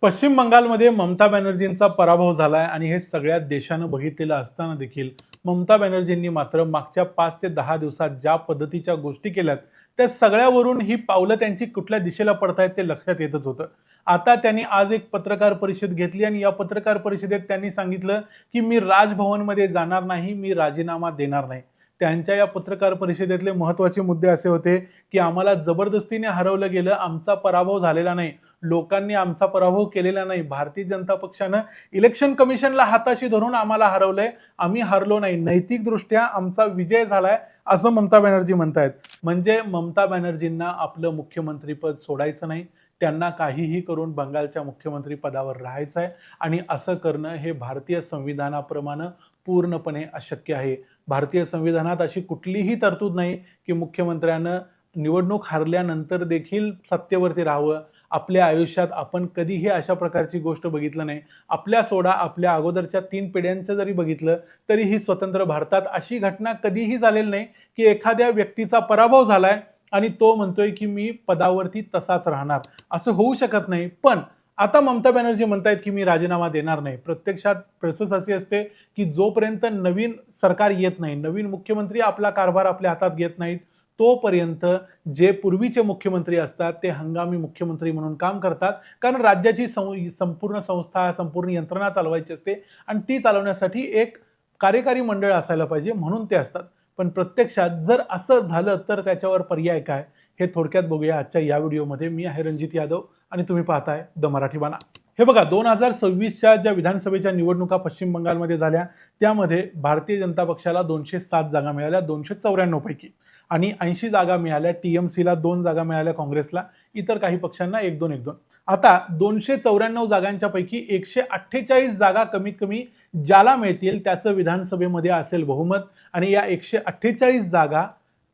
पश्चिम बंगालमध्ये ममता बॅनर्जींचा पराभव झालाय आणि हे सगळ्या देशानं बघितलेलं असताना देखील ममता बॅनर्जींनी मात्र मागच्या 5 ते 10 दिवसात ज्या पद्धतीच्या गोष्टी केल्यात त्या सगळ्यावरून ही पावलं त्यांची कुठल्या दिशेला पडतायत ते लक्षात येतच होतं. आता त्यांनी आज एक पत्रकार परिषद घेतली आणि या पत्रकार परिषदेत त्यांनी सांगितलं की मी राजभवनमध्ये जाणार नाही, मी राजीनामा देणार नाही. त्यांच्या या पत्रकार परिषदेतले महत्त्वाचे मुद्दे असे होते की आम्हाला जबरदस्तीने हरवलं गेलं, आमचा पराभव झालेला नाही, लोकांनी आमचा पराभव केलेला नाही, भारतीय जनता पक्षानं इलेक्शन कमिशनला हाताशी धरून आम्हाला हरवलंय, आम्ही हरलो नाही, नैतिकदृष्ट्या आमचा विजय झालाय, असं ममता बॅनर्जी म्हणतायत. म्हणजे ममता बॅनर्जींना आपलं मुख्यमंत्रीपद सोडायचं नाही, त्यांना काहीही करून बंगालच्या मुख्यमंत्री पदावर राहायचं आहे आणि असं करणं हे भारतीय संविधानाप्रमाणे पूर्णपणे अशक्य आहे. भारतीय संविधानात अशी कुठलीही तरतूद नाही की मुख्यमंत्र्यानं निवडणूक हारल्यानंतर देखील सत्तेवरती राहावं. आपल्या आयुष्यात आपण कधीही अशा प्रकारची गोष्ट बघितलं नाही. आपल्या सोडा आपल्या अगोदरच्या 3 पिढ्यांचं जरी बघितलं तरीही स्वतंत्र भारतात अशी घटना कधीही झालेली नाही की एखाद्या व्यक्तीचा पराभव झालाय आणि तो म्हणतोय की मी पदावरती तसाच राहणार. असं होऊ शकत नाही. पण आता ममता बॅनर्जी म्हणतायत की मी राजीनामा देणार नाही. प्रत्यक्षात प्रोसेस अशी असते की जोपर्यंत नवीन सरकार येत नाही, नवीन मुख्यमंत्री आपला कारभार आपल्या हातात घेत नाहीत, तोपर्यंत जे पूर्वीचे मुख्यमंत्री असतात ते हंगामी मुख्यमंत्री म्हणून काम करतात. कारण राज्याची संपूर्ण संस्था, संपूर्ण यंत्रणा चालवायची असते आणि ती चालवण्यासाठी एक कार्यकारी मंडळ असायला पाहिजे, म्हणून ते असतात. पण प्रत्यक्षात जर असं झालं तर त्याच्यावर पर्याय काय, हे थोडक्यात बघूया आजच्या या व्हिडिओमध्ये. मी आहे रणजित यादव आणि तुम्ही पाहताय द मराठी बाणा. हे बघा, 2026च्या ज्या विधानसभेच्या निवडणुका पश्चिम बंगालमध्ये झाल्या त्यामध्ये भारतीय जनता पक्षाला 207 जागा मिळाल्या 294 पैकी, आणि 80 जागा मिळाल्या टीएमसीला, 2 जागा मिळाल्या काँग्रेसला, इतर काही पक्षांना 1-2. आता 294 जागांच्या पैकी 148 जागा कमीत कमी ज्याला मिळतील त्याचं विधानसभेमध्ये असेल बहुमत, आणि या 148 जागा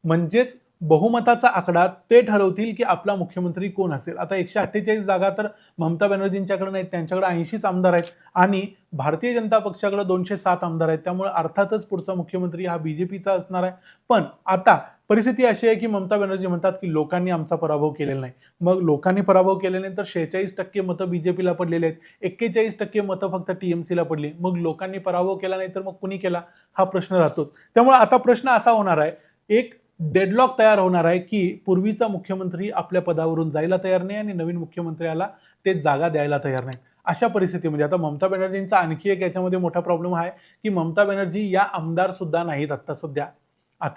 म्हणजेच बहुमताचा आकडा ते ठरवतील की आपला मुख्यमंत्री कोण असेल. आता 148 जागा तर ममता बॅनर्जींच्याकडे नाहीत, त्यांच्याकडे 80च आमदार आहेत आणि भारतीय जनता पक्षाकडे 207 आमदार आहेत. त्यामुळे अर्थातच पुढचा मुख्यमंत्री हा बीजेपीचा असणार आहे. पण आता परिस्थिती अशी आहे की ममता बॅनर्जी म्हणतात की लोकांनी आमचा पराभव केलेला नाही. मग लोकांनी पराभव केल्यानंतर 46% मतं बीजेपीला पडलेले आहेत, 41% मतं फक्त टीएमसीला पडली. मग लोकांनी पराभव केला नाही तर मग कुणी केला, हा प्रश्न राहतोच. त्यामुळे आता प्रश्न असा होणार आहे, एक डेडलॉक तयार होणार आहे की पूर्वीचा मुख्यमंत्री आपल्या पदावरून जायला तयार नाही आणि नवीन मुख्यमंत्र्याला ते जागा द्यायला तयार नाही. अशा परिस्थितीमध्ये आता ममता बॅनर्जींचा आणखी एक याच्यामध्ये मोठा प्रॉब्लेम आहे की ममता बॅनर्जी या आमदार सुद्धा नाहीत आता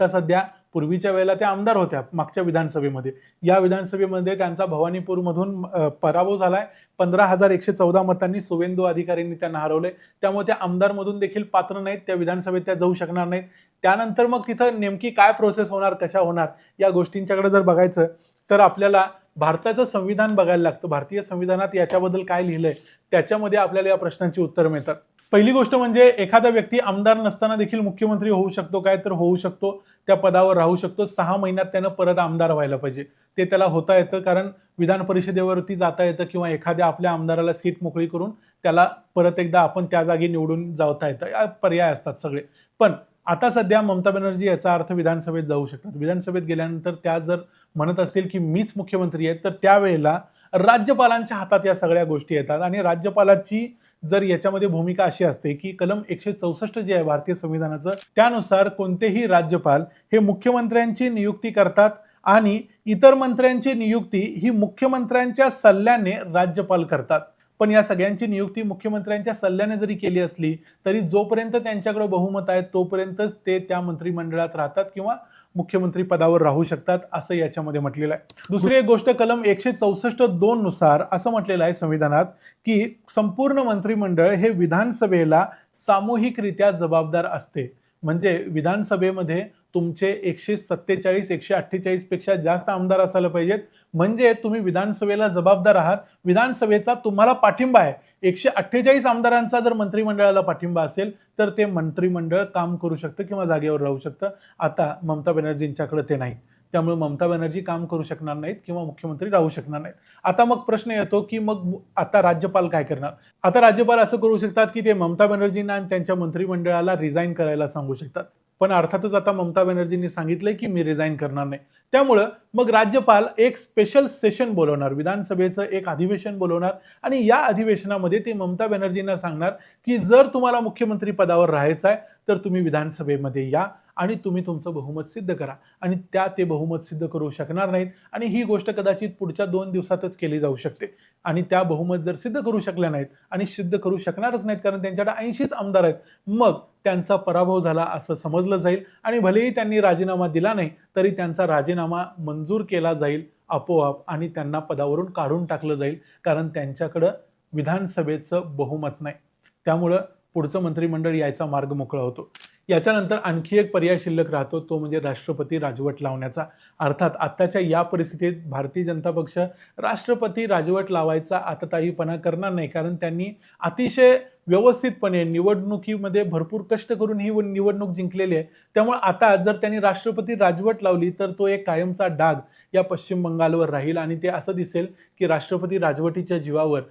सध्या. पूर्वीच्या वेळेला त्या आमदार होत्या मागच्या विधानसभेमध्ये. या विधानसभेमध्ये त्यांचा भवानीपूरमधून पराभव झालाय. 15,114 मतांनी सुवेंदू अधिकारींनी त्यांना हरवले. त्यामुळे त्या आमदारमधून देखील पात्र नाहीत, त्या विधानसभेत त्या जाऊ शकणार नाहीत. त्यानंतर मग तिथं नेमकी काय प्रोसेस होणार, कशा होणार, या गोष्टींच्याकडे जर बघायचं तर आपल्याला भारताचं संविधान बघायला लागतं. भारतीय संविधानात याच्याबद्दल काय लिहिलंय त्याच्यामध्ये आपल्याला या प्रश्नांची उत्तर मिळतात. पहिली गोष्ट म्हणजे एखादा व्यक्ती आमदार नसताना देखील मुख्यमंत्री होऊ शकतो काय, तर होऊ शकतो. त्या पदावर राहू शकतो. 6 महिन्यात त्यानं परत आमदार व्हायला पाहिजे. ते त्याला होता येतं, कारण विधान परिषदेवरती जाता येतं किंवा एखाद्या आपल्या आमदाराला सीट मोकळी करून त्याला परत एकदा आपण त्या जागी निवडून जाता येतं. या पर्याय असतात सगळे. पण आता सध्या ममता बॅनर्जी याचा अर्थ विधानसभेत जाऊ शकतात. विधानसभेत गेल्यानंतर त्या जर म्हणत असतील की मीच मुख्यमंत्री आहे, तर त्यावेळेला राज्यपालांच्या हातात या सगळ्या गोष्टी येतात आणि राज्यपालाची जर याच्यामध्ये भूमिका अशी असते की कलम 164 जे आहे भारतीय संविधानाचं, त्यानुसार कोणतेही राज्यपाल हे मुख्यमंत्र्यांची नियुक्ती करतात आणि इतर मंत्र्यांची नियुक्ती ही मुख्यमंत्र्यांच्या सल्ल्याने राज्यपाल करतात. पण या सगळ्यांची नियुक्ती मुख्यमंत्र्यांच्या सल्ल्याने जरी केली असली तरी जोपर्यंत त्यांच्याकडे बहुमत आहे तोपर्यंतच ते त्या मंत्रिमंडळात राहतात किंवा मुख्यमंत्री पदावर राहू शकतात, असं याच्यामध्ये म्हटलेलं आहे. दुसरी एक गोष्ट, कलम 164(2) नुसार असं म्हटलेलं आहे संविधानात की संपूर्ण मंत्रिमंडळ हे विधानसभेला सामूहिकरित्या जबाबदार असते. म्हणजे विधानसभेमध्ये तुमचे 147, 148 पेक्षा जास्त आमदार असायला पाहिजेत, म्हणजे तुम्ही विधानसभेला जबाबदार आहात. विधानसभेचा तुम्हाला पाठिंबा आहे. 148 आमदारांचा जर मंत्रिमंडळाला पाठिंबा असेल तर ते मंत्रिमंडळ काम करू शकतं किंवा जागेवर राहू शकतं. आता ममता बॅनर्जींच्याकडे ते नाही. त्यामुळे ममता बॅनर्जी काम करू शकणार नाहीत किंवा मुख्यमंत्री राहू शकणार नाहीत. आता मग प्रश्न येतो की मग आता राज्यपाल काय करणार. आता राज्यपाल असं करू शकतात की ते ममता बॅनर्जींना आणि त्यांच्या मंत्रिमंडळाला रिझाईन करायला सांगू शकतात. पण अर्थातच आता ममता बॅनर्जींनी सांगितलंय की मी रिझाईन करणार नाही. त्यामुळं मग राज्यपाल एक स्पेशल सेशन बोलवणार, विधानसभेचं एक अधिवेशन बोलवणार आणि या अधिवेशनामध्ये ते ममता बॅनर्जींना सांगणार की जर तुम्हाला मुख्यमंत्री पदावर राहायचं आहे तर तुम्ही विधानसभेमध्ये या आणि तुम्ही तुमचं बहुमत सिद्ध करा. आणि त्या ते बहुमत सिद्ध करू शकणार नाहीत आणि ही गोष्ट कदाचित पुढच्या 2 दिवसातच केली जाऊ शकते. आणि त्या बहुमत जर सिद्ध करू शकल्या नाहीत आणि सिद्ध करू शकणारच नाहीत कारण त्यांच्याकडे 80च आमदार आहेत, मग त्यांचा पराभव झाला असं समजलं जाईल आणि भलेही त्यांनी राजीनामा दिला नाही तरी त्यांचा राजीनामा मंजूर केला जाईल आपोआप आणि त्यांना पदावरून काढून टाकलं जाईल कारण त्यांच्याकडं विधानसभेचं बहुमत नाही. त्यामुळं पुढचं मंत्रिमंडळ यायचा मार्ग मोकळा होतो. याच्यानंतर आणखी एक पर्याय शिल्लक राहतो तो म्हणजे राष्ट्रपती राजवट लावण्याचा. अर्थात आत्ताच्या या परिस्थितीत भारतीय जनता पक्ष राष्ट्रपती राजवट लावायचा आतताईपणा करणार नाही कारण त्यांनी अतिशय व्यवस्थितपणे निवडणुकीमध्ये भरपूर कष्ट करून ही निवडणूक जिंकलेली आहे. त्यामुळे आता जर त्यांनी राष्ट्रपती राजवट लावली तर तो एक कायमचा डाग या पश्चिम बंगालवर राहील आणि ते असं दिसेल की राष्ट्रपती राजवटीच्या जीवावर,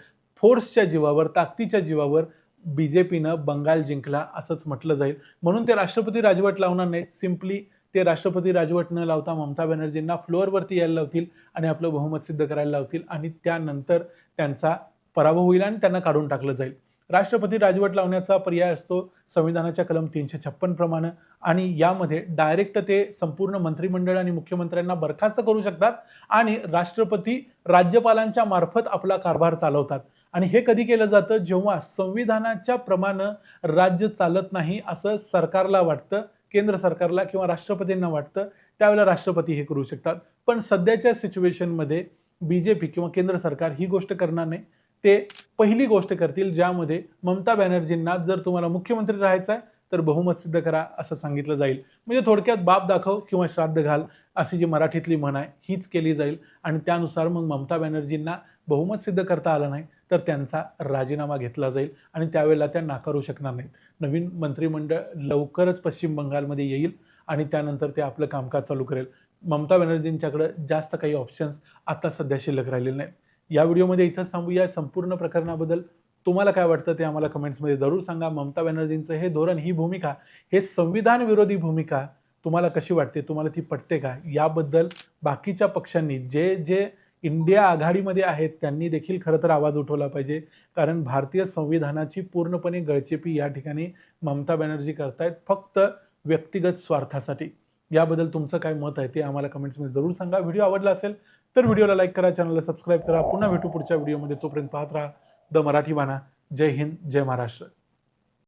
फोर्सच्या जीवावर, ताकदीच्या जीवावर बीजेपीनं बंगाल जिंकला असंच म्हटलं जाईल. म्हणून ते राष्ट्रपती राजवट लावणार नाहीत. सिम्पली ते राष्ट्रपती राजवट न लावता ममता बॅनर्जींना फ्लोअरवरती यायला लावतील आणि आपलं बहुमत सिद्ध करायला लावतील आणि त्यानंतर त्यांचा पराभव होईल आणि त्यांना काढून टाकलं जाईल. राष्ट्रपती राजवट लावण्याचा पर्याय असतो संविधानाच्या कलम 356 प्रमाणे आणि यामध्ये डायरेक्ट ते संपूर्ण मंत्रिमंडळ आणि मुख्यमंत्र्यांना बरखास्त करू शकतात आणि राष्ट्रपती राज्यपालांच्या मार्फत आपला कारभार चालवतात. आणि हे कधी केलं जातं जेव्हा संविधानाच्या प्रमाणे राज्य चालत नाही असं सरकारला वाटतं, केंद्र सरकारला किंवा राष्ट्रपतींना वाटतं, त्यावेळेला राष्ट्रपती हे करू शकतात. पण सध्याच्या सिच्युएशनमध्ये बीजेपी किंवा केंद्र सरकार ही गोष्ट करणार नाही. ते पहिली गोष्ट करतील ज्यामध्ये ममता बॅनर्जींना जर तुम्हाला मुख्यमंत्री राहायचं आहे तर बहुमत सिद्ध करा असं सांगितलं जाईल. म्हणजे थोडक्यात बाप दाखव किंवा श्राद्ध घाल अशी जी मराठीतली म्हण आहे हीच केली जाईल आणि त्यानुसार मग ममता बॅनर्जींना बहुमत सिद्ध करता आलं नाही तर त्यांचा राजीनामा घेतला जाईल आणि त्यावेळेला त्या नाकारू शकणार नाहीत. नवीन मंत्रिमंडळ लवकरच पश्चिम बंगालमध्ये येईल आणि त्यानंतर ते आपलं कामकाज चालू करेल. ममता बॅनर्जींच्याकडे जास्त काही ऑप्शन्स आता सध्या शिल्लक राहिलेले नाहीत. या व्हिडिओमध्ये इथंच थांबूया. संपूर्ण प्रकरणाबद्दल तुम्हाला काय वाटतं ते आम्हाला कमेंट्समध्ये जरूर सांगा. ममता बॅनर्जींचं हे धोरण, ही भूमिका, हे संविधान विरोधी भूमिका तुम्हाला कशी वाटते, तुम्हाला ती पटते का? याबद्दल बाकीच्या पक्षांनी जे जे इंडिया आघाडीमध्ये आहेत त्यांनी देखील खरं तर आवाज उठवला पाहिजे कारण भारतीय संविधानाची पूर्णपणे गळचेपी या ठिकाणी ममता बॅनर्जी करतायत फक्त व्यक्तिगत स्वार्थासाठी. याबद्दल तुमचं काय मत आहे ते आम्हाला कमेंट्समध्ये जरूर सांगा. व्हिडिओ आवडला असेल तर व्हिडिओला लाईक करा, चॅनलला सबस्क्राईब करा. पुन्हा भेटू पुढच्या व्हिडिओमध्ये. तोपर्यंत पाहत राहा द मराठी बाणा. जय हिंद, जय महाराष्ट्र.